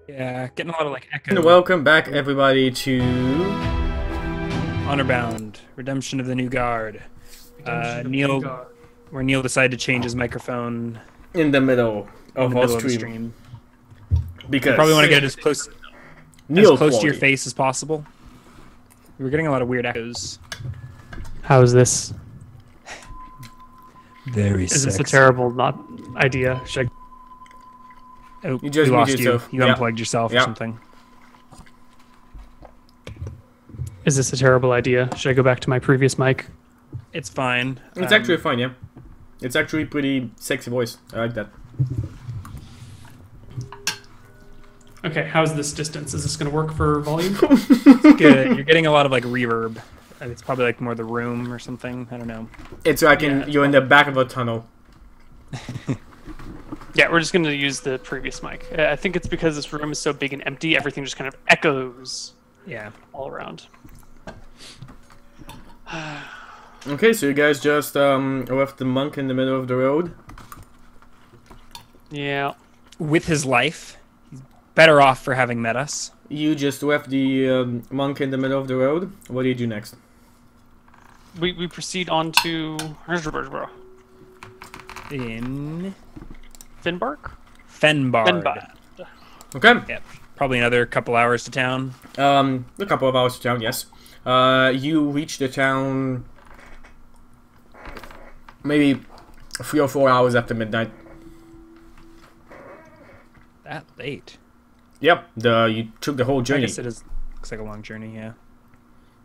Yeah, getting a lot of like And echo. welcome back, everybody, to Honorbound, Redemption of the New Guard. Neil, where Neil decided to change his microphone In the Middle in of the our middle of the stream. stream. You probably want to get it as close to Neil your quality. face as possible. We're getting a lot of weird echoes. How is this? Very Is this a terrible idea? Should I... Oh, You just we lost muted you. yourself. You Yep. unplugged yourself or Yep. something. Is this a terrible idea? Should I go back to my previous mic? It's fine. It's actually fine, yeah. It's actually pretty sexy voice. I like that. Okay, how's this distance? Is this going to work for volume? good. You're getting a lot of like reverb. And it's probably like more the room or something. I don't know. It's like Yeah, you're in the back of a tunnel. Yeah, we're just going to use the previous mic. I think it's because this room is so big and empty, everything just kind of echoes Yeah. all around. Okay, so you guys just left the monk in the middle of the road. Yeah. With his life, he's better off for having met us. You just left the monk in the middle of the road. What do you do next? We proceed on to... In Finbark? Fenbard. Fenbard. Okay. Yep. Probably another couple hours to town. A couple of hours to town, yes. You reach the town maybe 3 or 4 hours after midnight. That late. Yep, you took the whole I journey. guess it is. Looks like a long journey. Yeah.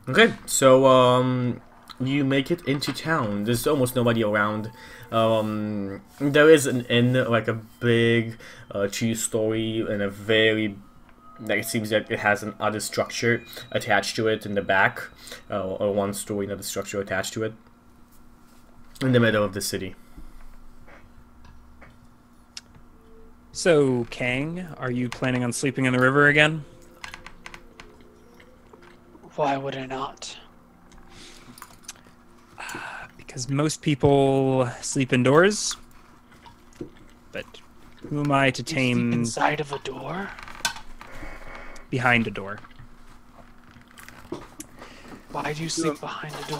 Okay, so you make it into town. There's almost nobody around. There is an inn, like a big 2-story and a very... Like, it seems like it has an other structure attached to it in the back. A 1-story another structure attached to it. In the middle of the city. So, Kang, are you planning on sleeping in the river again? Why would I not? Because most people sleep indoors. But who am I to Sleep tame inside of a door? behind a door? Why do you sleep behind a door?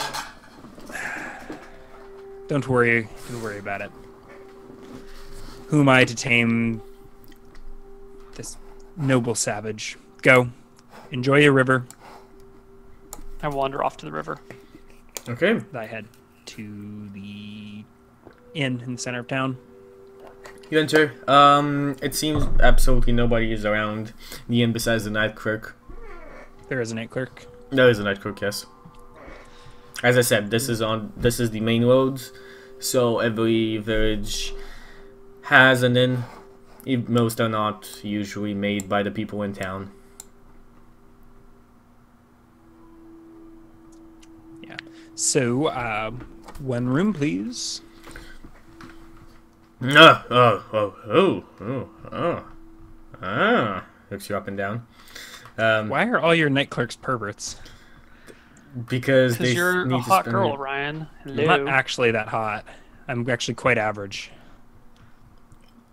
Don't worry. Don't worry about it. Who am I to tame this noble savage? Go. Enjoy your river. I wander off to the river. Okay. I head to the inn in the center of town. You enter. It seems absolutely nobody is around the inn besides the night clerk. There is a night clerk. There is a night clerk, yes. As I said, this is the main roads, so every village has an inn. Most are not usually made by the people in town. Yeah. So, one room, please. Looks you up and down. Why are all your night clerks perverts? Because they you're need a to hot spend girl, Ryan. I'm Hello. not actually that hot. I'm actually quite average.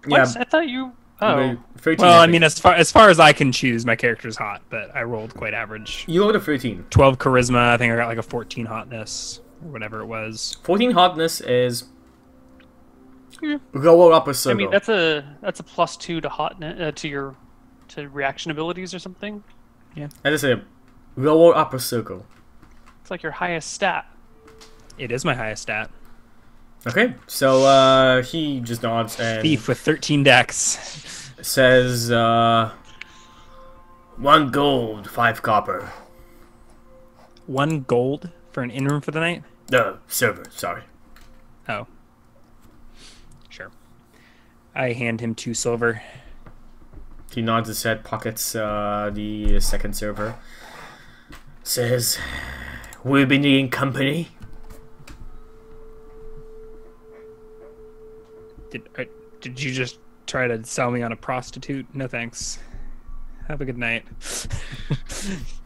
Yeah, What? I thought you... Oh. 13, Well, I think. mean, as far as I can choose, my character's hot, but I rolled quite average. You rolled a 13. 12 charisma. I think I got like a 14 hotness or whatever it was. 14 hotness is Yeah. lower upper I circle. mean, that's a +2 to hotness to reaction abilities or something. I just say lower upper circle. It's like your highest stat. It is my highest stat. Okay, so he just nods and Thief with 13 decks. says, 1 gold, 5 copper. 1 gold for an inn room for the night? Silver, sorry. Oh. Sure. I hand him 2 silver. He nods his head, pockets the second silver. Says, we'll be needing company. Did you just try to sell me on a prostitute? No thanks. Have a good night.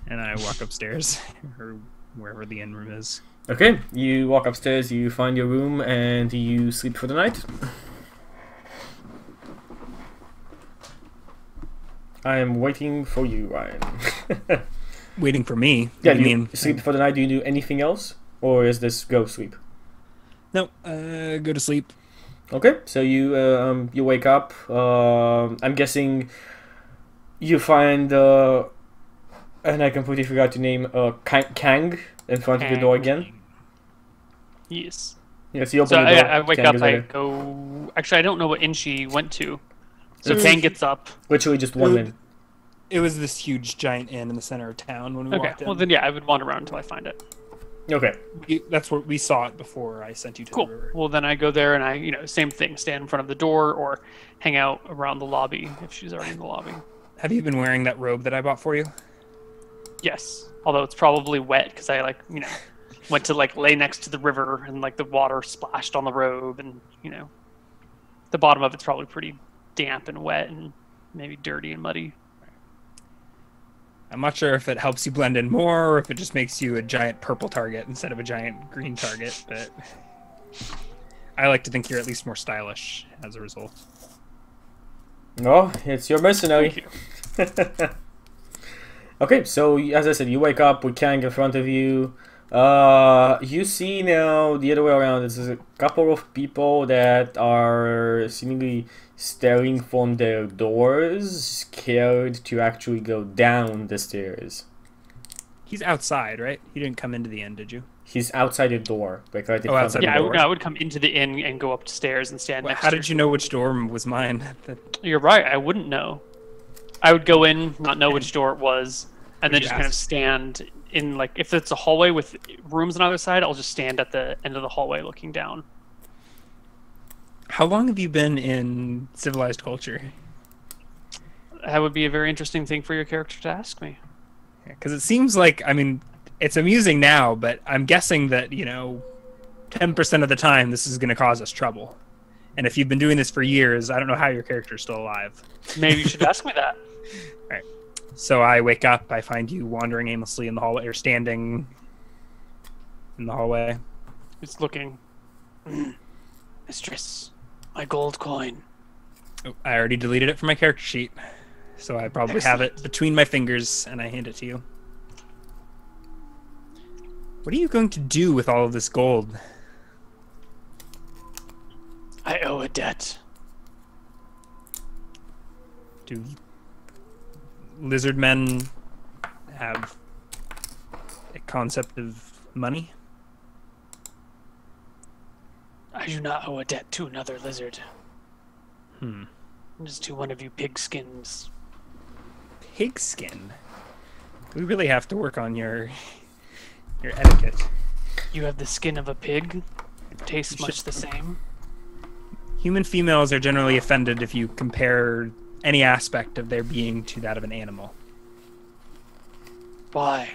And I walk upstairs, or wherever the inn room is. Okay, you walk upstairs, you find your room, and you sleep for the night. I am waiting for you, Ryan. Waiting for me. Yeah, What do you mean? sleep for the night. Do you do anything else? Or is this go sleep? No, go to sleep. Okay, so you wake up. I'm guessing you find and I completely forgot to name Kang in front of your door again. Yes. Yes, you open So the door. I wake Kang up. is I there. go. Actually, I don't know what inn she went to. So It's Kang gets up. literally just one in. It was this huge giant inn in the center of town when we Okay. walked in. Well, then yeah, I would wander around until I find it. Okay. That's where we saw it before I sent you to Cool. the river. Well, then I go there and I, same thing, stand in front of the door or hang out around the lobby if she's already in the lobby. Have you been wearing that robe that I bought for you? Yes. Although it's probably wet because I went to lay next to the river and the water splashed on the robe and the bottom of it's probably pretty damp and wet and maybe dirty and muddy. I'm not sure if it helps you blend in more or if it just makes you a giant purple target instead of a giant green target, but I like to think you're at least more stylish as a result. No, it's your mercenary. Thank you. Okay, so as I said, you wake up with Kang in front of you. You see now the other way around. There's a couple of people that are seemingly staring from their doors, scared to actually go down the stairs. He's outside, right? You didn't come into the inn, did you? He's outside the door, like right in Oh, front outside of the the Yeah, door. I would come into the inn and go upstairs and stand next How to did you know which door was mine? You're right. I wouldn't know. I would go in, not know which door it was, and then you just kind of ask? stand in if it's a hallway with rooms on either side, I'll just stand at the end of the hallway looking down. How long have you been in civilized culture? That would be a very interesting thing for your character to ask me. Because it seems like, I mean, it's amusing now, but I'm guessing that, 10% of the time this is going to cause us trouble. And if you've been doing this for years, I don't know how your character's still alive. Maybe you should ask me that. All right. So I wake up, I find you wandering aimlessly in the hallway, or standing in the hallway. It's looking. Mistress, my gold coin. Oh, I already deleted it from my character sheet. So I probably have it between my fingers, and I hand it to you. What are you going to do with all of this gold? I owe a debt. Do lizard men have a concept of money? I do not owe a debt to another lizard. Hmm. Just to one of you pigskins. Pigskin? We really have to work on your etiquette. You have the skin of a pig. It tastes You much should- the same. Human females are generally offended if you compare any aspect of their being to that of an animal. Why?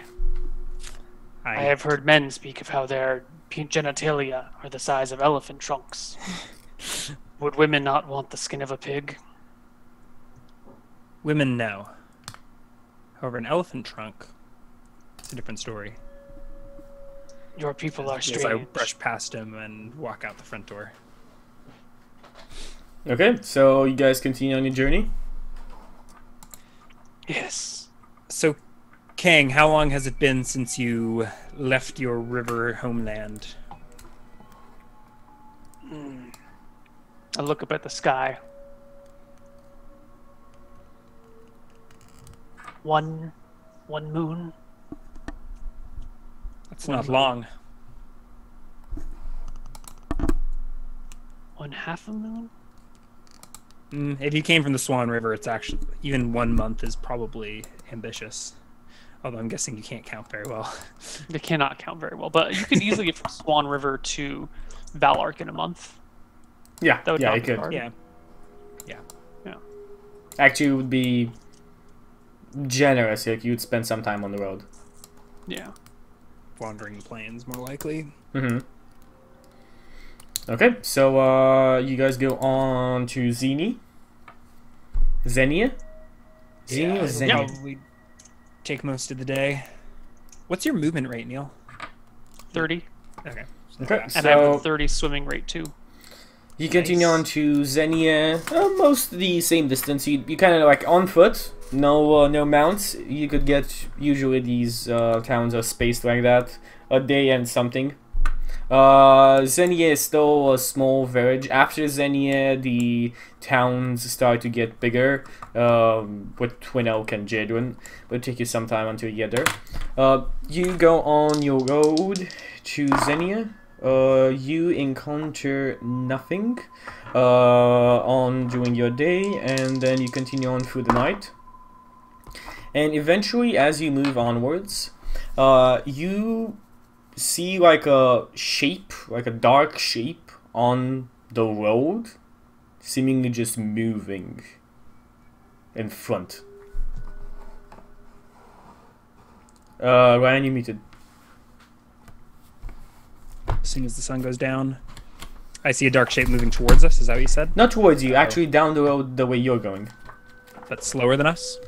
I have heard men speak of how their genitalia are the size of elephant trunks. Would women not want the skin of a pig? Women know. However, an elephant trunk, it's a different story. Your people are As I strange. brush past him and walk out the front door. Okay, so you guys continue on your journey. Yes. So, Kang, how long has it been since you left your river homeland? I look up at the sky. One moon. That's not long. One half a moon? If you came from the Swan River, it's actually, even 1 month is probably ambitious. Although I'm guessing you can't count very well. They cannot count very well, but you could easily get from Swan River to Valark in a month. Yeah, That would yeah, not you be could. hard. Yeah. Actually, it would be generous. Like you'd spend some time on the road. Yeah. Wandering the plains, more likely. Mm-hmm. Okay, so you guys go on to Xenia? Xenia or it'll Xenia? probably take most of the day. What's your movement rate, Neil? 30. Okay. Okay, And I have a so 30 swimming rate too. You continue Nice. on to Xenia, most the same distance. You kind of like on foot, no mounts. You could get, usually these towns are spaced like that, a day and something. Xenia is still a small village. After Xenia, the towns start to get bigger, with Twin Oak and Jadwin. But it'll take you some time until you get there. You go on your road to Xenia. You encounter nothing on during your day, and then you continue on through the night. And eventually, as you move onwards, you see like a shape, like a dark shape on the road, seemingly just moving in front. Ryan, you muted. As soon as the sun goes down, I see a dark shape moving towards us. Is that what you said? Not towards you, actually down the road the way you're going. That's slower than us.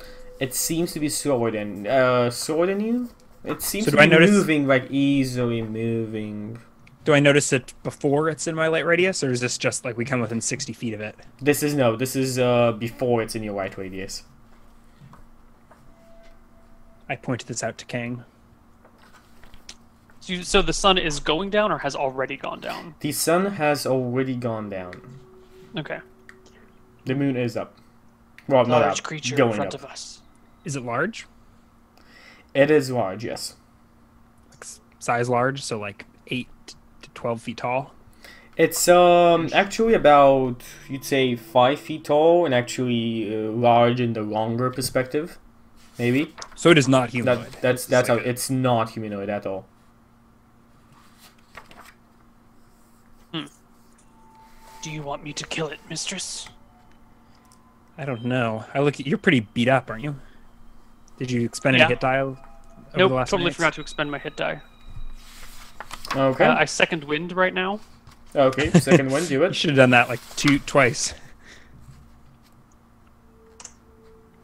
It seems to be slower than you. It seems So to do I be notice- moving, like easily moving. Do I notice it before it's in my light radius, or is this just like we come within 60 feet of it? This is before it's in your light radius. I pointed this out to Kang. So the sun is going down or has already gone down? The sun has already gone down. Okay. The moon is up. Well, not Large up, creature in going front up. of us. Is it large? It is large, yes. Like size large, so like 8 to 12 feet tall. It's actually about, you'd say, 5 feet tall, and actually large in the longer perspective, maybe. So it is not humanoid. That's like how a- it's not humanoid at all. Do you want me to kill it, mistress? I don't know. I look. You're pretty beat up, aren't you? Did you expend Yeah. any hit die over the Nope, last totally minutes? forgot to expend my hit die. Okay. I second wind right now. Okay. Second one, do You it. should have done that like twice.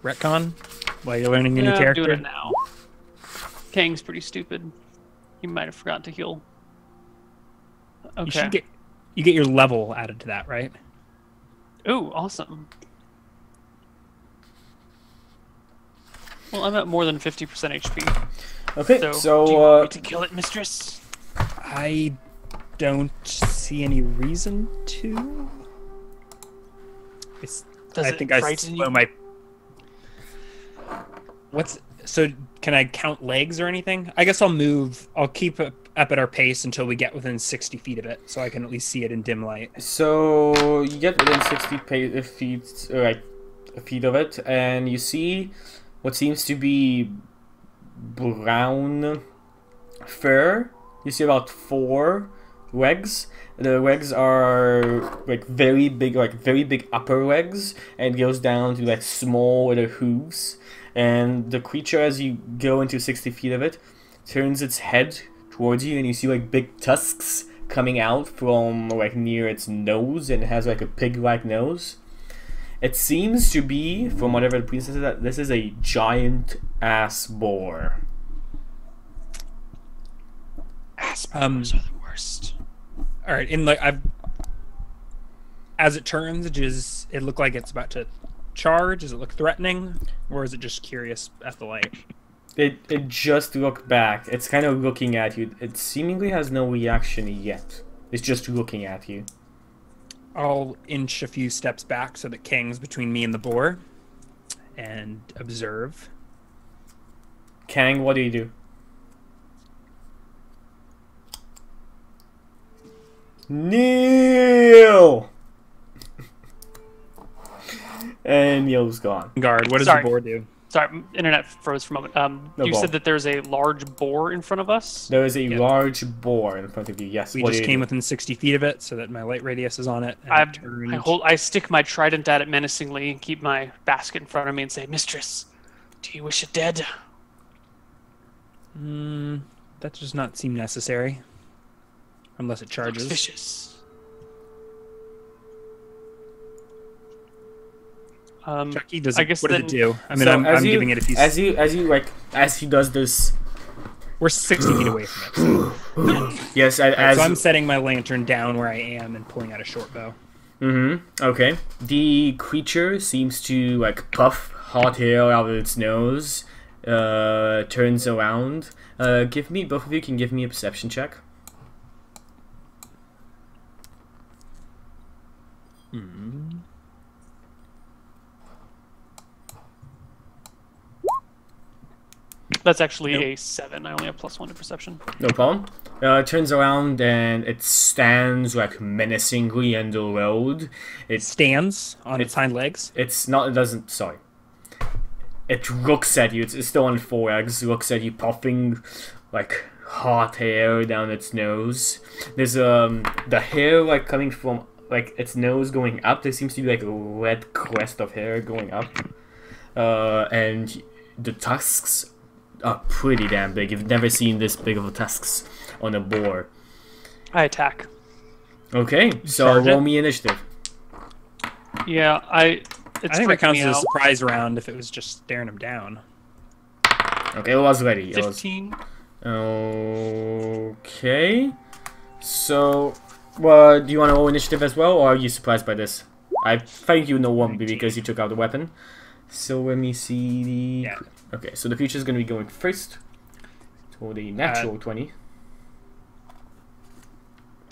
Retcon? While you're learning a new Yeah, I'm character? doing it now. Kang's pretty stupid. He might have forgotten to heal. You Okay. should you get your level added to that, right? Ooh, awesome. Well, I'm at more than 50% HP. Okay. So, do you want So me to kill it, mistress? I don't see any reason to. Does I it think I frighten slow you? my. So can I count legs or anything? I guess I'll move. I'll keep up at our pace until we get within 60 feet of it, so I can at least see it in dim light. So you get within 60 feet, feet of it, and you see what seems to be brown fur. You see about 4 legs. The legs are like very big upper legs, and it goes down to like small little hooves. And the creature, as you go into 60 feet of it, turns its head towards you, and you see like big tusks coming out from like near its nose, and it has like a pig-like nose. It seems to be, from whatever the princess said, that this is a giant ass boar. Aspars are the worst. All right, in like as it turns, does it look like it's about to charge? Does it look threatening, or is it just curious at the light? It just looked back. It's kind of looking at you. It seemingly has no reaction yet. It's just looking at you. I'll inch a few steps back so that Kang's between me and the boar, and observe. Kang, what do you do? Neil! And Neil's gone. Guard, what does Sorry. the boar do? Sorry, internet froze for a moment. No You problem. said that there's a large boar in front of us? There is a Yeah. large boar in front of you. Yes. We what just do you came do? within 60 feet of it, so that my light radius is on it. And I stick my trident at it menacingly and keep my basket in front of me and say, Mistress, do you wish it dead? That does not seem necessary, unless it Looks charges. vicious. Chucky, does I it, guess what does then- it do? I mean, So I'm as you- giving it a few. as he does this. We're 60 feet away from it. Yes, So as I'm setting my lantern down where I am and pulling out a short bow. Okay. The creature seems to like puff hot air out of its nose. Turns around. Give me, both of you can give me a perception check. That's actually a 7. I only have +1 to perception. No problem. It turns around and it stands like menacingly in the road. It stands on its hind legs. It's not. It doesn't. Sorry. It looks at you. It's still on 4 legs. Looks at you, puffing like hot air down its nose. There's the hair like coming from like its nose going up. There seems to be like a red crest of hair going up, and the tusks are pretty damn big. You've never seen this big of a tusks on a boar. I attack. Okay, so Charge roll it. me initiative. Yeah, I think that counts me as a out. surprise round if it was just staring him down. Okay, it was ready. It was 15. okay. So, do you want to roll initiative as well, or are you surprised by this? I think you know one because you took out the weapon. So let me see the. Yeah. Okay, so the creature is going to be going first. For the natural 20.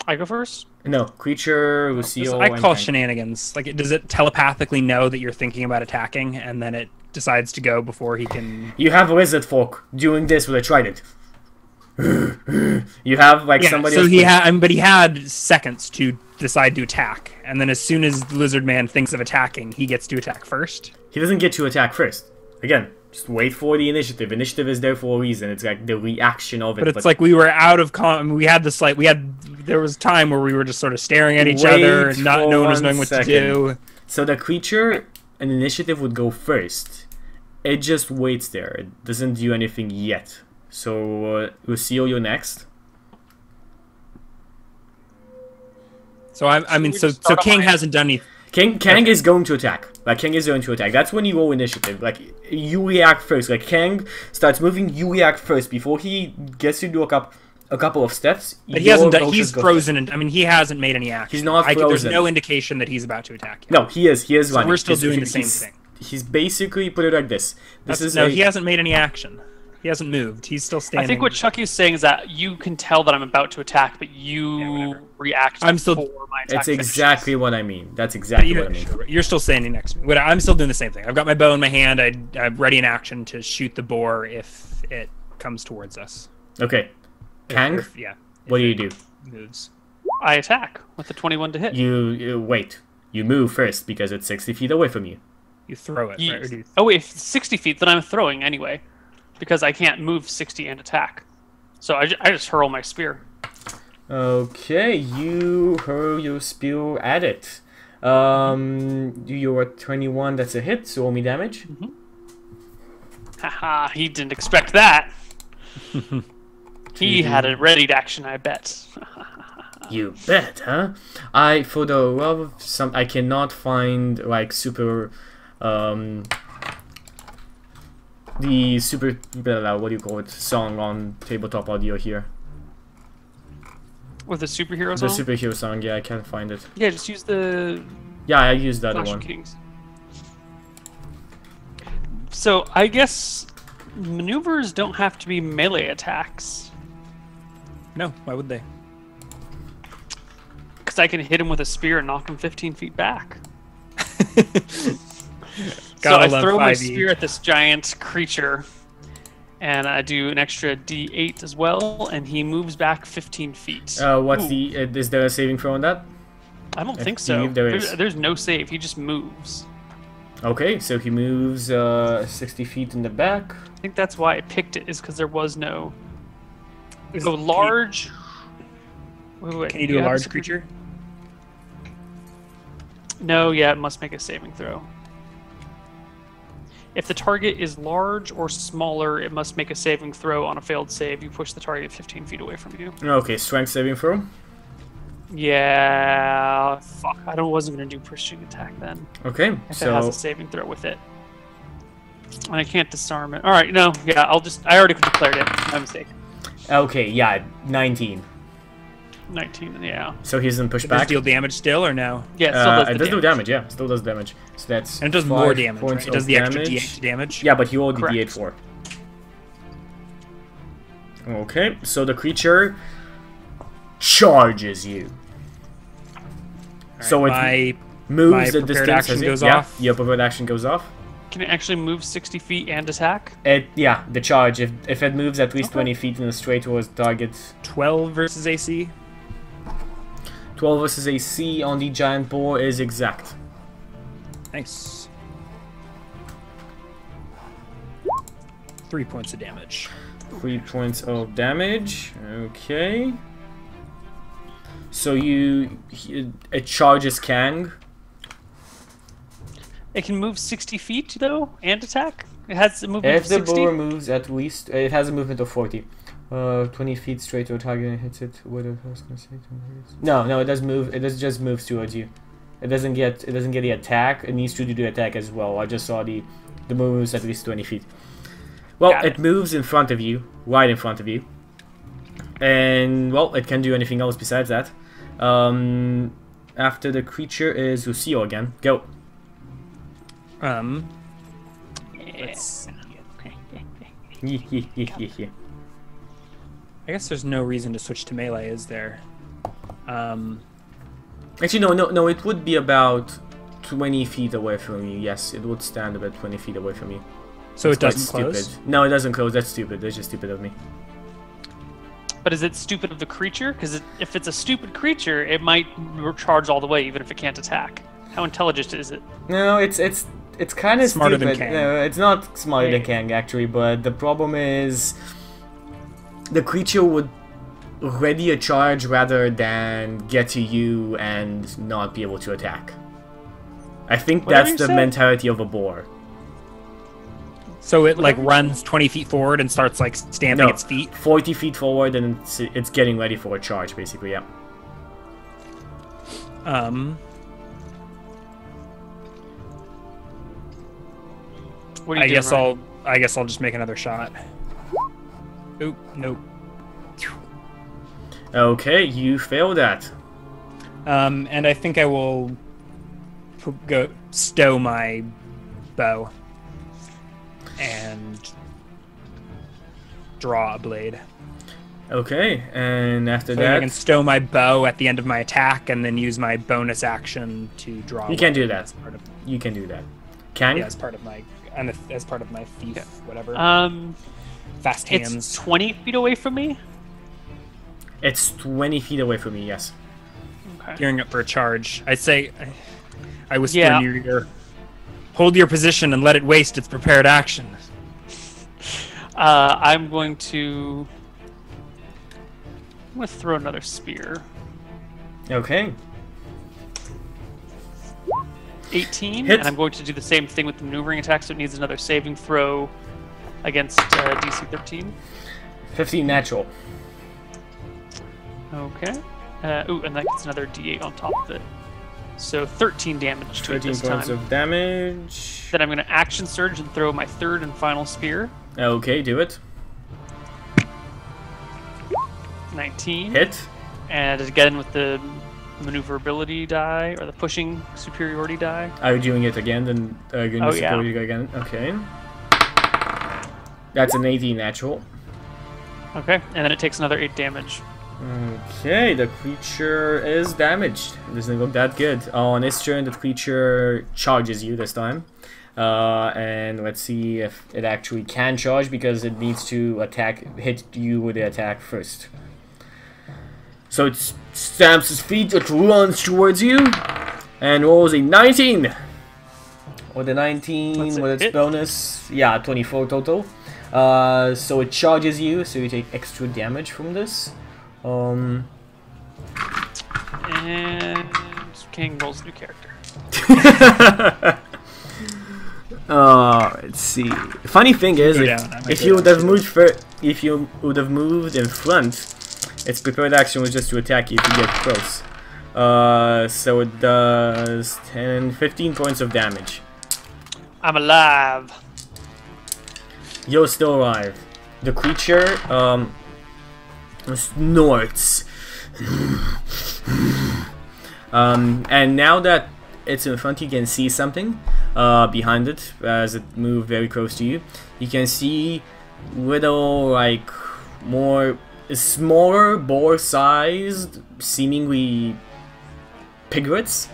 I go first? No, creature, Lucille, I call and Kang. shenanigans. Like, does it telepathically know that you're thinking about attacking, and then it decides to go before he can? You have lizard folk doing this with a trident. You have like Yeah. somebody. So else he had, but he had seconds to decide to attack, and then as soon as the lizard man thinks of attacking, he gets to attack first. He doesn't get to attack first. Again, just wait for the initiative. Initiative is there for a reason. It's like the reaction of it. But it's like we were out of we had this like there was time where we were just sort of staring at each other and not no one was knowing what to do. So the creature, an initiative would go first. It just waits there. It doesn't do anything yet. So Lucille, you're next. So I mean, so King hasn't done anything. Kang is going to attack. Like, Kang is going to attack. That's when you roll initiative. Like, you react first. Like, Kang starts moving, you react first. Before he gets to do a couple of steps. But he hasn't done. He's frozen, and I mean, he hasn't made any action. He's not There's frozen. no indication that he's about to attack you. No, he is. He is running. We're still doing the same thing. He's basically put it like this. He hasn't made any action. He hasn't moved. He's still standing. I think what Chucky's saying is that you can tell that I'm about to attack, but you react before my attack That's finishes. exactly what I mean. That's exactly what I mean. You're still standing next to me. I'm still doing the same thing. I've got my bow in my hand. I'm ready in action to shoot the boar if it comes towards us. Okay. Kang, what do you do? Moves. I attack with the 21 to hit. You wait. You move first because it's 60 feet away from you. You throw it. Right? Or do you... Oh, wait, if it's 60 feet, then I'm throwing anyway. Because I can't move 60 and attack. So I just hurl my spear. Okay, you hurl your spear at it. You're at 21, that's a hit, so roll me damage. Haha, he didn't expect that. He had a ready action, I bet. You bet, huh? For the love of some, I cannot find like super, the super, what do you call it, song on tabletop audio here. With the superhero The song? superhero song, yeah, I can't find it. Yeah, just use the Yeah, I used the other Clash of one. Kings. So I guess maneuvers don't have to be melee attacks. No, why would they? Because I can hit him with a spear and knock him 15 feet back. So I throw my spear at this giant creature, and I do an extra D8 as well, and he moves back 15 feet. What's Ooh. the, is there a saving throw on that? I don't think I so. believe there is. There's no save. He just moves. Okay, so he moves 60 feet in the back. I think that's why I picked it, is because there was no... So large... Wait, Can you do a large creature? No, yeah, it must make a saving throw. If the target is large or smaller, it must make a saving throw. On a failed save, you push the target 15 feet away from you. Okay, strength saving throw. Yeah, fuck. Wasn't gonna do pushing attack then. Okay, If it has so a saving throw with it, and I can't disarm it. All right, no, yeah, I already declared it. My mistake. okay, yeah, 19. 19, yeah. So he doesn't push Does it back. deal damage still or no? Yeah, it still does It the does do damage. damage, yeah. Still does damage. So that's And it does 5 more damage, points right? It does of the extra damage. D8 damage? Yeah, but you roll the Correct. D8 for. Okay, so the creature charges you. So it my moves the prepared distance. action Has it? goes Yeah, off. your prepared action goes off. Can it actually move 60 feet and attack? Yeah, the charge. If it moves at least Okay. 20 feet in a straight towards the target. 12 versus AC. 12 versus AC on the giant boar is exact. Nice. 3 points of damage. 3 points of damage. Okay. So it charges Kang. It can move 60 feet, though, and attack? It has a movement If of the 60? boar moves at least, it has a movement of 40. 20 feet straight to a target and hits it. What I was gonna say? No, it does move. It does just moves towards you. It doesn't get the attack. It needs to do the attack as well. I just saw the moves at least 20 feet. Well, Got it moves in front of you, right in front of you, and well, it can do anything else besides that. After the creature is Lucille again. Go. Let's see. Yeah. I guess there's no reason to switch to melee, is there? Actually, no. It would be about 20 feet away from you. Yes, it would stand about 20 feet away from you. So it That's doesn't quite close? stupid. No, it doesn't close. That's stupid. That's just stupid of me. But is it stupid of the creature? Because if it's a stupid creature, it might charge all the way, even if it can't attack. How intelligent is it? No, it's kind of Smarter stupid. than Kang. No, it's not smarter than Kang actually, but the problem is the creature would ready a charge rather than get to you and not be able to attack. I think Whatever that's you the say. mentality of a boar. So it like Whatever. runs 20 feet forward and starts like stamping No, its feet? 40 feet forward and it's getting ready for a charge, basically. Yeah. What are you I doing, guess Ryan? I'll just make another shot. Oop, nope. Okay, you failed that. And I think I will go stow my bow and draw a blade. Okay, and after So I can that, stow my bow at the end of my attack and then use my bonus action to draw. you can't do weapon that. as part of, You can do that. Kang? yeah, as part of my as part of my thief, Yeah. whatever. Fast It's hands. 20 feet away from me? It's 20 feet away from me, yes. Okay. Gearing up for a charge. I say, I whisper Yeah. in your ear. Hold your position and let it waste its prepared action. I'm going to throw another spear. Okay. 18, Hit. and I'm going to do the same thing with the maneuvering attack, so it needs another saving throw against DC 13. 15 natural. Okay. Ooh, and that gets another D8 on top of it. So 13 damage to it 13 this points time. of damage. Then I'm going to action surge and throw my third and final spear. Okay, do it. 19. Hit. And again with the maneuverability die, or the pushing superiority die. Are you doing it again? Then going Oh, to yeah. support you again. Okay. That's an 18 natural. Okay, and then it takes another 8 damage. Okay, the creature is damaged. It doesn't look that good. On its turn, the creature charges you this time. And let's see if it actually can charge, because it needs to hit you with the attack first. So it stamps its feet, it runs towards you, and rolls a 19. With a 19, That's a with its hit. bonus, yeah, 24 total. So it charges you, so you take extra damage from this. And King rolls a new character. Let's see. Funny thing is, Go down. I might if go you down would have too. moved in front, its prepared action was just to attack you if you get close. So it does 15 points of damage. I'm alive. You're still alive. The creature snorts And now that it's in front, you can see something behind it as it moved very close to you. You can see little, like, more smaller, boar-sized, seemingly piglets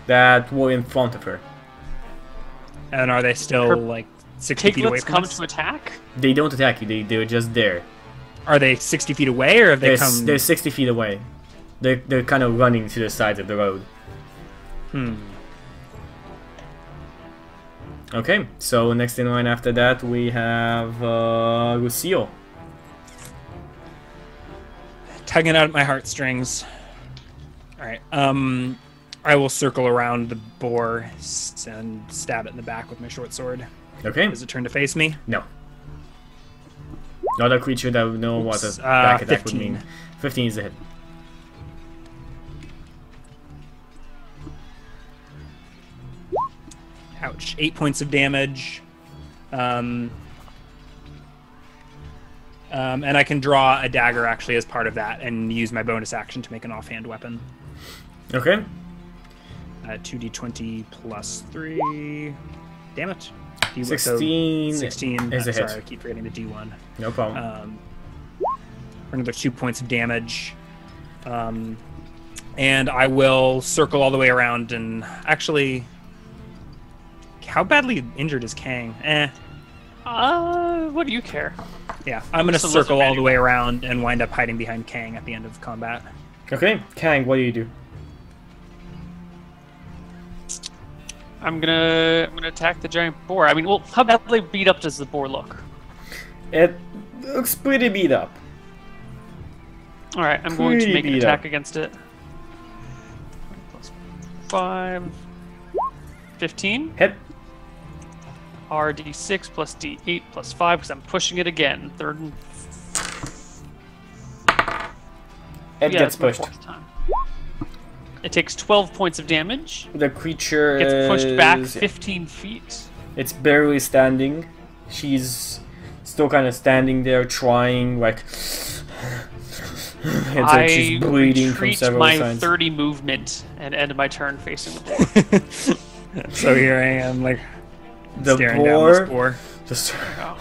that were in front of her. And are they still like 60 feet away Piglets from come us? to attack? They don't attack you. They're just there. Are they 60 feet away, or have they come? They're 60 feet away. They're kind of running to the sides of the road. Okay, so next in line after that we have Lucille. Tugging out at my heartstrings. All right. I will circle around the boar and stab it in the back with my short sword. Okay. Does it turn to face me? No. Not a creature that would know what a back attack would mean. 15 is a hit. Ouch. 8 points of damage. And I can draw a dagger actually as part of that and use my bonus action to make an offhand weapon. Okay. 2d20 plus 3. Damn it. 16 16 is a hit. Sorry, I keep forgetting the d1. No problem. For another 2 points of damage. And I will circle all the way around and actually... How badly injured is Kang? What do you care? Yeah, I'm going to circle all the way around and wind up hiding behind Kang at the end of combat. Okay, Kang, what do you do? I'm gonna attack the giant boar. I mean, well, how badly beat up does the boar look? It looks pretty beat up. All right, I'm going to Pretty make an beat attack up. against it. Plus 5, 15. Hit. RD6 plus D8 plus 5 because I'm pushing it again. Third and It yeah, gets that's my pushed. fourth time. It takes 12 points of damage. The creature Gets pushed back is... 15 feet. It's barely standing. She's still kind of standing there trying, like... it's like she's bleeding from retreat several my sides. 30 movement and end my turn facing the boar. So here I am, like, The staring down this boar boar. just... Oh.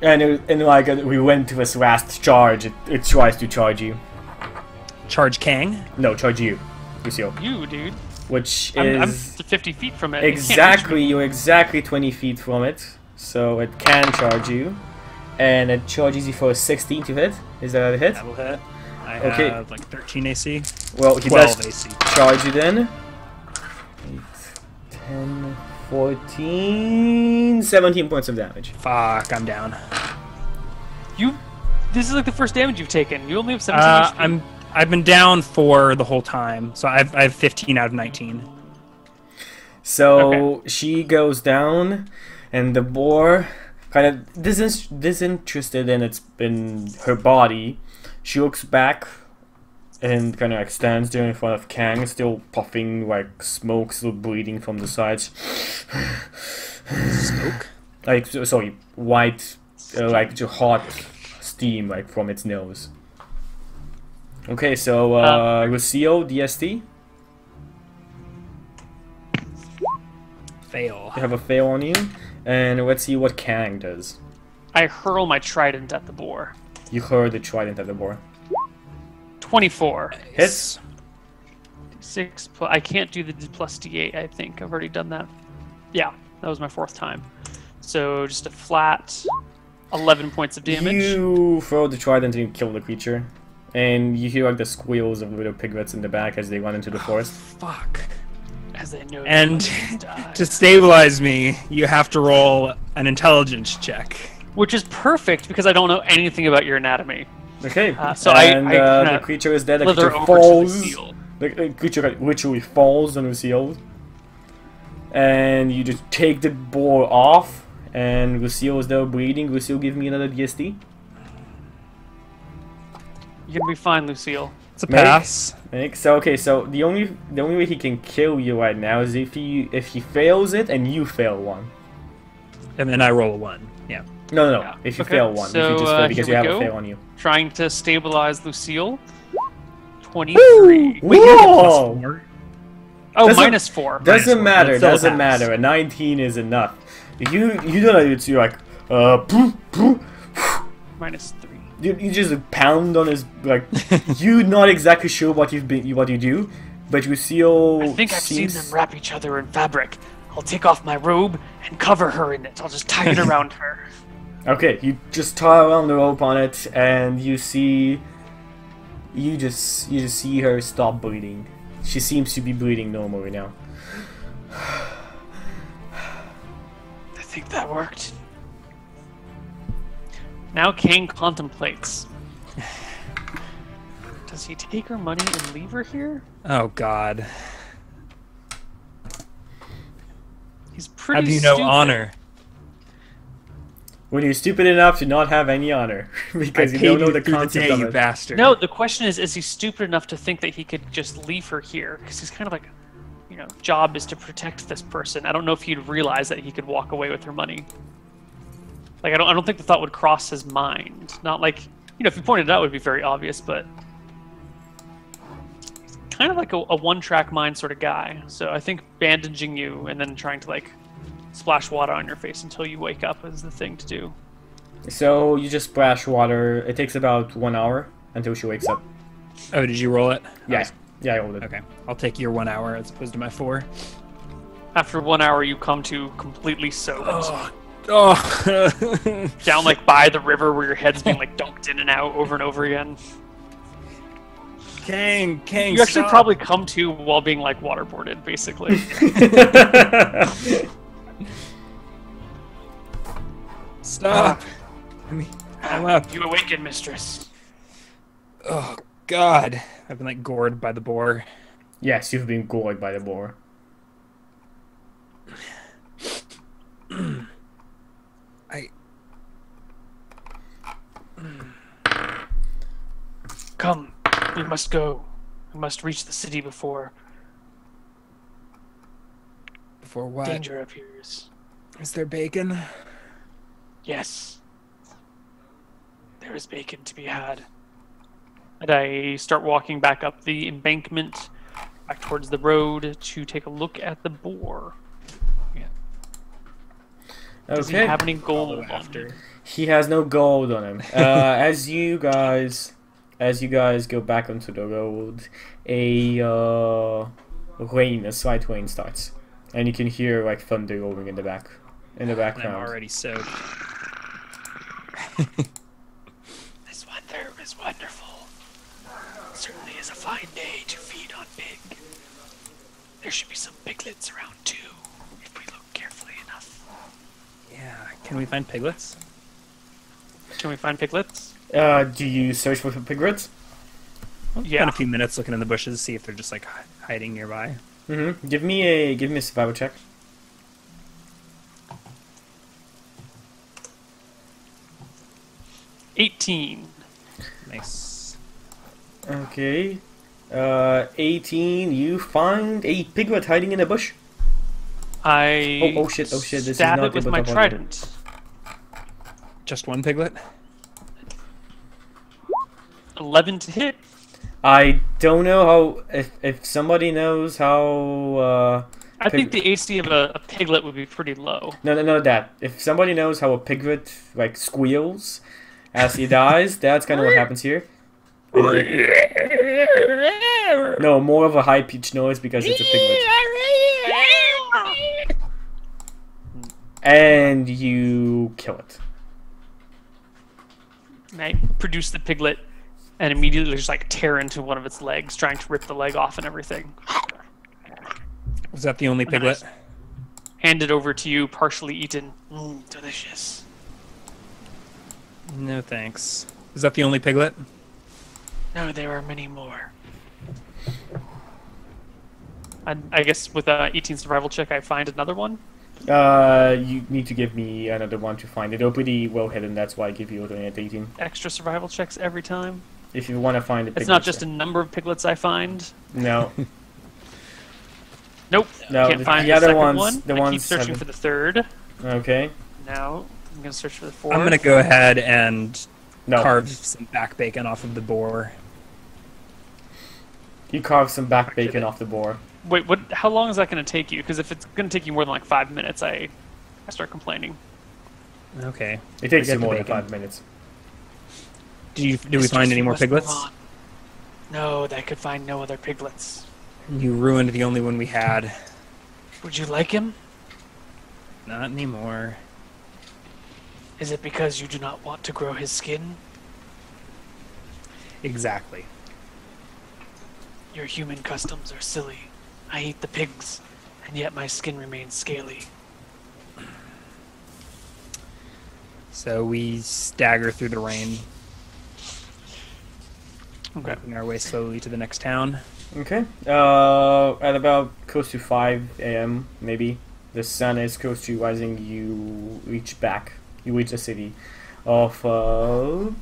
and like we went to this last charge, it tries to charge you. Charge Kang? No, charge you, Lucille. You, dude. Which I'm is 50 feet from it. It can't reach exactly, me. you're exactly 20 feet from it. So it can charge you. And it charges you for a 16 to hit. Is that a hit? That'll hit. I Okay. have like 13 AC. Well, he 12 does AC. charge you then. 8, 10, 14, 17 points of damage. Fuck, I'm down. This is like the first damage you've taken. You only have 17 HP. I've been down 4 the whole time, so I have 15 out of 19. So she goes down, and the boar kind of disinterested in her body. She looks back and kind of like stands there in front of Kang, still puffing like smoke, still bleeding from the sides. Smoke? Like sorry, white, like hot steam like from its nose. Okay, so Lucille, DST. Fail. You have a fail on you, and let's see what Kang does. I hurl my trident at the boar. You heard the trident at the boar. 24. Hits. 6 plus, I can't do the plus D8, I think. I've already done that. Yeah, that was my 4th time. So just a flat 11 points of damage. You throw the trident and you kill the creature. And you hear like the squeals of little piglets in the back as they run into the forest. Fuck. As they know And they die. to stabilize me, you have to roll an intelligence check. Which is perfect because I don't know anything about your anatomy. Okay, So and I the creature is dead. The slither creature over to falls. Lucille. The creature literally falls on Lucille. And you just take the boar off. And Lucille is there bleeding. Lucille, give me another DST. You're gonna be fine, Lucille. It's a pass. So okay, so the only way he can kill you right now is if he fails it and you fail one. And then I roll a 1. Yeah. No, no, Yeah. if you Okay, fail one. so, if you just fail because you here have we a go. fail on you. Trying to stabilize Lucille. 23. Wait, you have a Whoa! +4? Oh, Doesn't- -4. Doesn't -4, matter, but still doesn't pass. matter. A 19 is enough. You don't know, it's you're like, poof, poof. -3. You just pound on his, like, you're not exactly sure what you do, but you see I think I've seen them wrap each other in fabric. I'll take off my robe and cover her in it. I'll just tie it around her. Okay, you just tie around the rope on it, and you just see her stop bleeding. She seems to be bleeding normally now. I think that worked. Now Kang contemplates. Does he take her money and leave her here? Oh God. He's pretty How do you know stupid. honor? When you're stupid enough to not have any honor, because you don't know the through concept day, of you it. bastard. No, the question is he stupid enough to think that he could just leave her here? Because he's kind of like, you know, job is to protect this person. I don't know if he'd realize that he could walk away with her money. Like, I don't think the thought would cross his mind. Not like, you know, if he pointed it out, it would be very obvious, but he's kind of like a one-track mind sort of guy. So I think bandaging you and then trying to, like, splash water on your face until you wake up is the thing to do. So you just splash water. It takes about 1 hour until she wakes up. Oh, did you roll it? Yeah, yeah, I rolled it. Okay, I'll take your 1 hour as opposed to my 4. After 1 hour, you come to completely soaked. Oh. Down, like, by the river where your head's being, like, dunked in and out over and over again. Kang, You actually stop. probably come to while being, like, waterboarded, basically. Stop. I'm up. You awaken, mistress. Oh God, I've been like gored by the boar. Yes, you've been gored by the boar. Come, we must go. We must reach the city before Before what? danger appears. Is there bacon? Yes. There is bacon to be had. And I start walking back up the embankment, back towards the road to take a look at the boar. Does he Okay. have any gold on After. him? He has no gold on him. As you guys go back onto the road, a slight rain starts, and you can hear like thunder rolling in the I'm background. already soaked. This weather is wonderful. Certainly is a fine day to feed on pig. There should be some piglets around too, if we look carefully enough. Yeah. Can we find piglets? Can we find piglets? Do you search for piglets? Yeah. Spend a few minutes looking in the bushes, see if they're just like hiding nearby. Mm-hmm. Give me a survival check. 18. Nice. Okay. 18. You find a piglet hiding in a bush. I Oh shit! Oh shit! This is stab not it with able my to bother. trident. Just one piglet? 11 to hit. I don't know how. If somebody knows how. I think the AC of a piglet would be pretty low. No, that. If somebody knows how a piglet like squeals as he dies, that's kind of what happens here. No, more of a high pitched noise because it's a piglet. And you kill it. And I produce the piglet and immediately just like tear into one of its legs, trying to rip the leg off and everything. Was that the only piglet? Nice. Hand it over to you, partially eaten. Delicious. No thanks. Is that the only piglet? No, there are many more. I guess with a 18 survival check, I find another one. You need to give me another one to find it. They're pretty well hidden, that's why I give you only at 18. Extra survival checks every time. If you want to find a piglet. It's not just a number of piglets I find. No. Nope. No, Can't the find other second ones- one. the I ones keep searching haven't- for the third. Okay. Now, I'm gonna search for the 4. I'm gonna go ahead and No. carve some back bacon off of the boar. You carve some back bacon off the boar. Wait, what? How long is that gonna take you? Because if it's gonna take you more than like 5 minutes, I start complaining. Okay. It takes Forget you the more than bacon. 5 minutes. Do we find any more piglets? No, I could find no other piglets. You ruined the only one we had. Would you like him? Not anymore. Is it because you do not want to grow his skin? Exactly. Your human customs are silly. I eat the pigs, and yet my skin remains scaly. So we stagger through the rain, Okay. making our way slowly to the next town. Okay. At about close to 5 a.m., maybe, the sun is close to rising. You reach back. You reach the city of Zeni.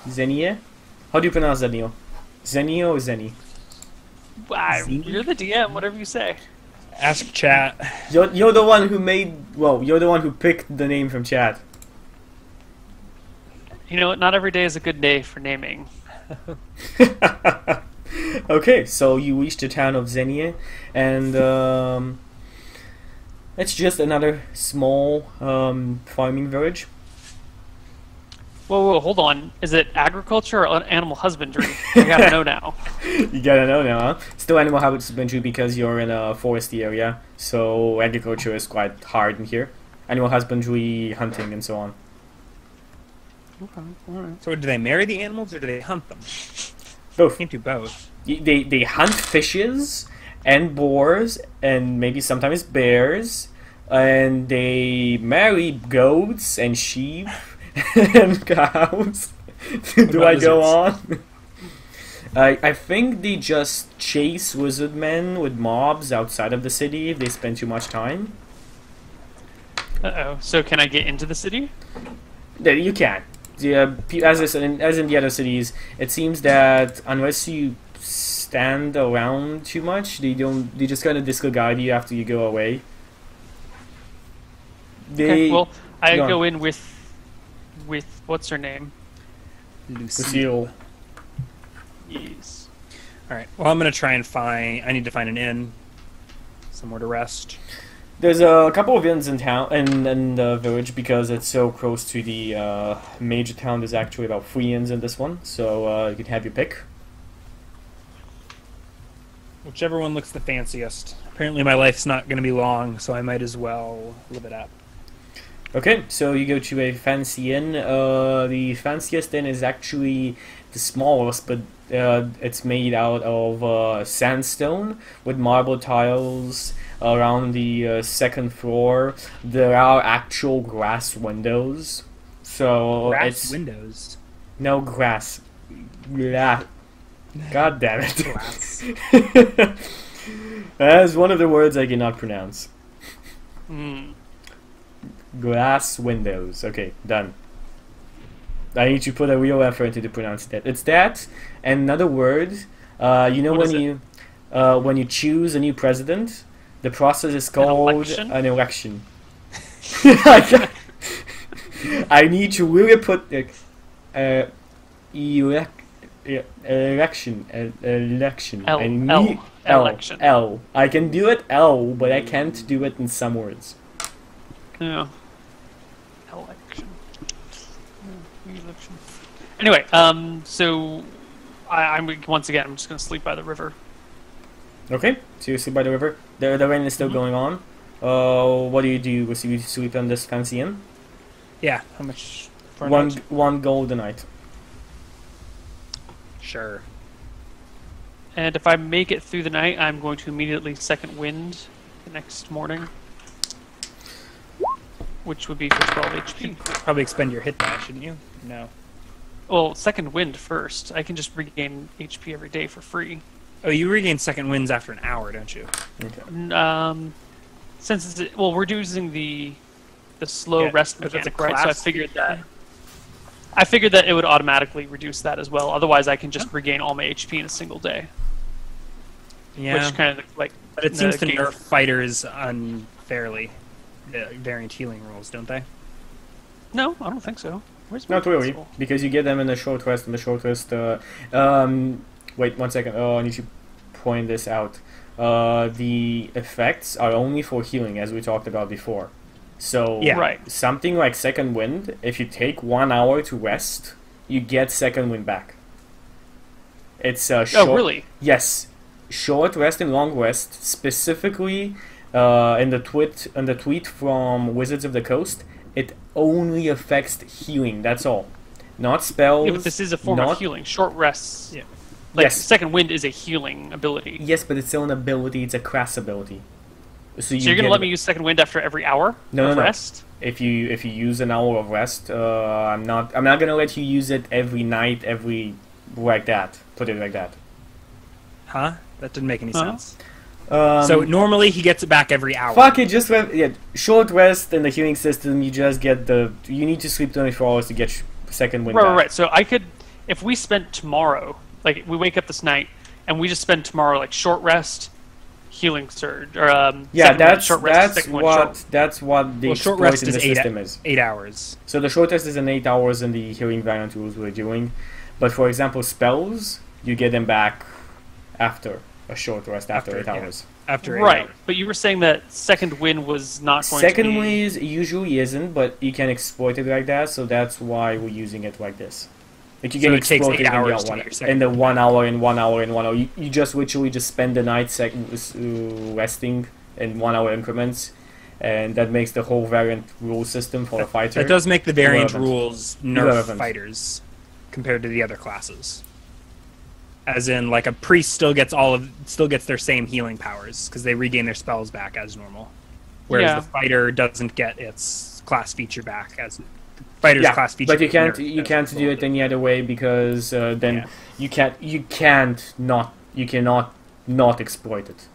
Zenie? How do you pronounce that, Neil? Zenio or Zeni? You're the DM, whatever you say. Ask chat. You're the one who made. Well, you're the one who picked the name from chat. You know what? Not every day is a good day for naming. Okay, so you reach the town of Zenie, and it's just another small farming village. Whoa, hold on. Is it agriculture or animal husbandry? I gotta know now. You gotta know now, huh? Still animal husbandry because you're in a foresty area, so agriculture is quite hard in here. Animal husbandry, hunting, and so on. Okay, alright. So do they marry the animals or do they hunt them? Both. Can't do both. They hunt fishes and boars and maybe sometimes bears, and they marry goats and sheep and cows. Do I go on? I think they just chase wizard men with mobs outside of the city if they spend too much time. Uh-oh. So can I get into the city? Yeah, you can. Yeah, as in the other cities, it seems that unless you stand around too much, they just kind of disregard you after you go away. Okay, well, I Go on. go in with what's her name? Lucille. Yes. All right. Well, I'm gonna try and find. I need to find an inn, somewhere to rest. There's a couple of inns in town in the village because it's so close to the major town. There's actually about 3 inns in this one, so you can have your pick. Whichever one looks the fanciest. Apparently, my life's not gonna be long, so I might as well live it up. Okay, so you go to a fancy inn. The fanciest inn is actually the smallest, but it's made out of sandstone with marble tiles around the second floor. There are actual glass windows. So Grass it's windows. no grass. God damn it. Glass. That is one of the words I cannot pronounce. Hmm. Glass windows. Okay, done. I need to put a real effort into pronouncing that. It's that, and another word. You know What when you choose a new president, the process is called election? an election. I need to really put election. Election. I need Election. L. I can do it L, but I can't do it in some words. Yeah. Election. Election. Anyway, so I'm once again. I'm just gonna sleep by the river. Okay, so you sleep by the river. The rain is still going on. What do? You sleep in this fancy inn? Yeah. How much for a night? One gold a night. Sure. And if I make it through the night, I'm going to immediately second wind the next morning, which would be for 12 HP. Probably expend your hit die, shouldn't you? No. Well, second wind first. I can just regain HP every day for free. Oh, you regain second winds after an hour, don't you? Okay. Since it's, well, we're using the slow rest if it's a mechanic, right? So I class figured that it would automatically reduce that as well. Otherwise, I can just regain all my HP in a single day. Yeah. Which kind of like. But it seems to negates- nerf fighters unfairly. the variant healing rules, don't they? No, I don't think so. Where's my Not really, pencil? because you get them in the short rest, and the short rest. Wait 1 second. Oh, I need to point this out. The effects are only for healing, as we talked about before. So Yeah. Right. something like Second Wind, if you take 1 hour to rest, you get Second Wind back. It's short. Oh, really? Yes, short rest and long rest. Specifically, in the tweet from Wizards of the Coast, it only affects healing. That's all, not spells. Yeah, but this is a form not- of healing. Short rests. Yeah. Like, Yes. Second Wind is a healing ability. Yes, but it's still an ability. It's a crass ability. So So you're gonna get let it- me use Second Wind after every hour No, of no. rest? If you use an hour of rest, I'm not gonna let you use it every night, like that. Put it like that. Huh? That didn't make any Huh? sense. So Um, normally he gets it back every hour. fuck it, just short rest in the healing system. You just get you need to sleep 24 hours to get Second Wind Right, back. right. So I could, if we spent tomorrow, like we wake up this night and we just spend tomorrow like short rest, healing surge, or Yeah, second wind, that's short rest, second wind, short- what the Well, short exploit rest in is the system is. 8 hours. So the short rest is in 8 hours in the healing variant rules we're doing, but for example spells, you get them back after a short rest after 8 yeah. hours. After 8 Right, hours. but you were saying that second wind was not going Second to be. ways usually isn't, but you can exploit it like that, so that's why we're using it like this. Like you So can it takes exploit 8 it hours to in get your second in the wind 1 hour and 1 hour and 1 hour. You just literally just spend the night resting in 1 hour increments, and that makes the whole variant rule system for the fighter. That does make the variant Irrelevant. rules nerf Irrelevant. fighters compared to the other classes. As in, like a priest still gets their same healing powers because they regain their spells back as normal, whereas Yeah. the fighter doesn't get its class feature back as fighter's Yeah, class feature. but you gets can't nerfed as a do result it of any other way because then Yeah. you cannot not exploit it.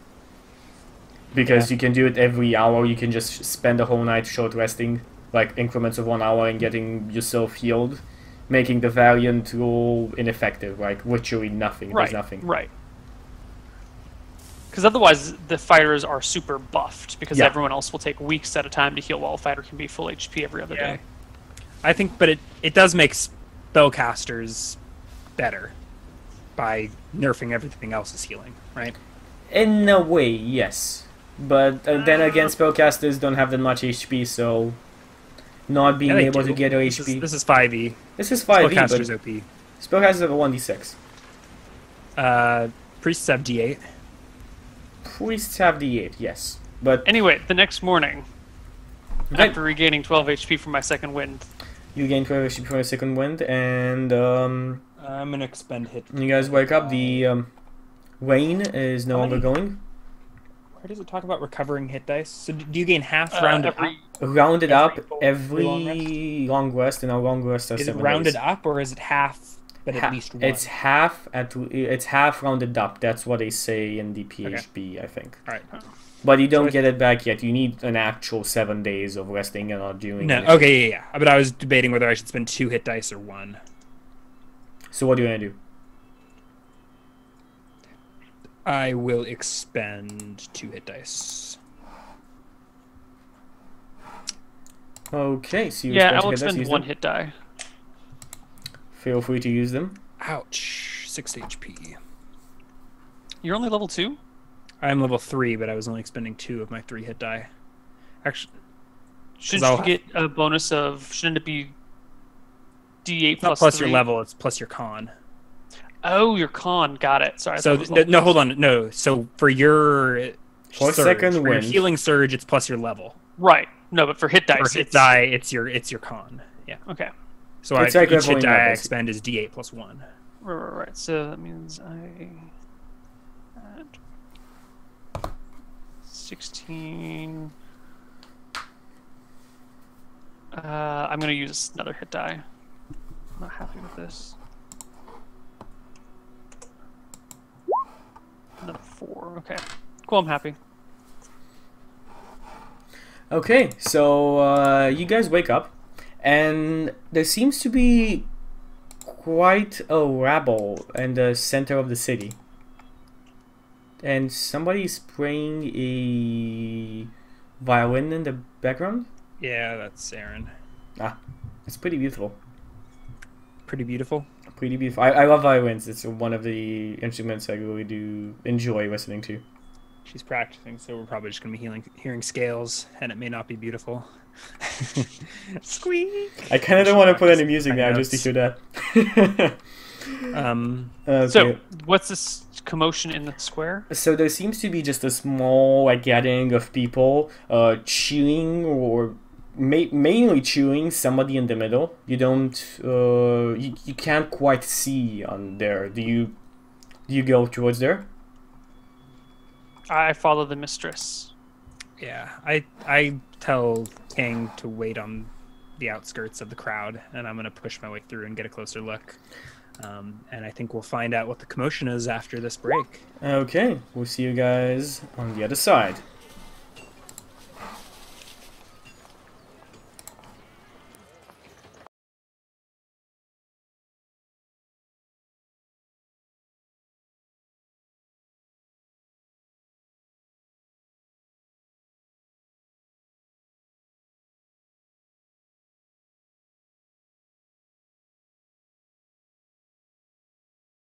Because you can do it every hour. You can just spend the whole night short resting, like increments of 1 hour, and getting yourself healed, making the variant rule ineffective. Like literally nothing. Right, There's nothing. right. Because otherwise, the fighters are super buffed because Yeah. everyone else will take weeks at a time to heal, while a fighter can be full HP every other Yeah. day. I think, but it does make spellcasters better by nerfing everything else's healing, right? In a way, yes. But then again, spellcasters don't have that much HP, so not being Yeah, they able do. to get their This HP. is 5e. This is 5e, Spellcasters but OP. spellcasters have a 1d6. Priests have d8. Priests have d8, yes. But Anyway, the next morning, Right. after regaining 12 HP from my second wind, you gain 12 HP from a second wind, and I'm gonna expend hit. you guys wake up. The rain is no How longer many? going. Where does it talk about recovering hit dice? So do you gain half uh, rounded every up? Rounded Every up long every long rest, and our long rest are Is it 7 rounded days. up or is it half, but at least one? It's half rounded up. That's what they say in the PHB, I think. All right. But you don't So get it back yet. You need an actual 7 days of resting and not doing. No. anything. Okay. Yeah. But I was debating whether I should spend 2 hit dice or 1. So what are you gonna do? I will expend 2 hit dice. Okay, so you yeah, expend I'll hit dice, expend use one them. hit die. Feel free to use them. Ouch. 6 HP. You're only level 2? I'm level 3, but I was only expending 2 of my 3 hit die. Actually, Should I'll you have- get a bonus of? Shouldn't it be D8 not plus plus 3? your level, it's plus your con. Oh, your con. Got it. Sorry. I So thought it was level no, plus. hold on. No. So for your For surge, second for your wind. healing surge, it's plus your level. Right. No, but for hit dice, For hit it's die, it's your con. Yeah. okay. So It's I, like each leveling hit die up, I basically. expend is d8 plus 1. Right. So that means I add 16. I'm gonna use another hit die. I'm not happy with this. Another 4. Okay. Cool. I'm happy. Okay, so you guys wake up, and there seems to be quite a rabble in the center of the city. And somebody is spraying a violin in the background? Yeah, that's Aaron. Ah, it's pretty beautiful. Pretty beautiful. Pretty beautiful. I love violins. It's one of the instruments I really do enjoy listening to. She's practicing, so we're probably just going to be hearing scales, and it may not be beautiful. Squeak! I kind of don't want to put any music now just to hear that. Okay. So, what's this commotion in the square? So there seems to be just a small like gathering of people chewing or mainly chewing somebody in the middle. You don't you can't quite see on there. Do you go towards there? I follow the mistress. Yeah, I tell Kang to wait on the outskirts of the crowd, and I'm going to push my way through and get a closer look. And I think we'll find out what the commotion is after this break. Okay, we'll see you guys on the other side.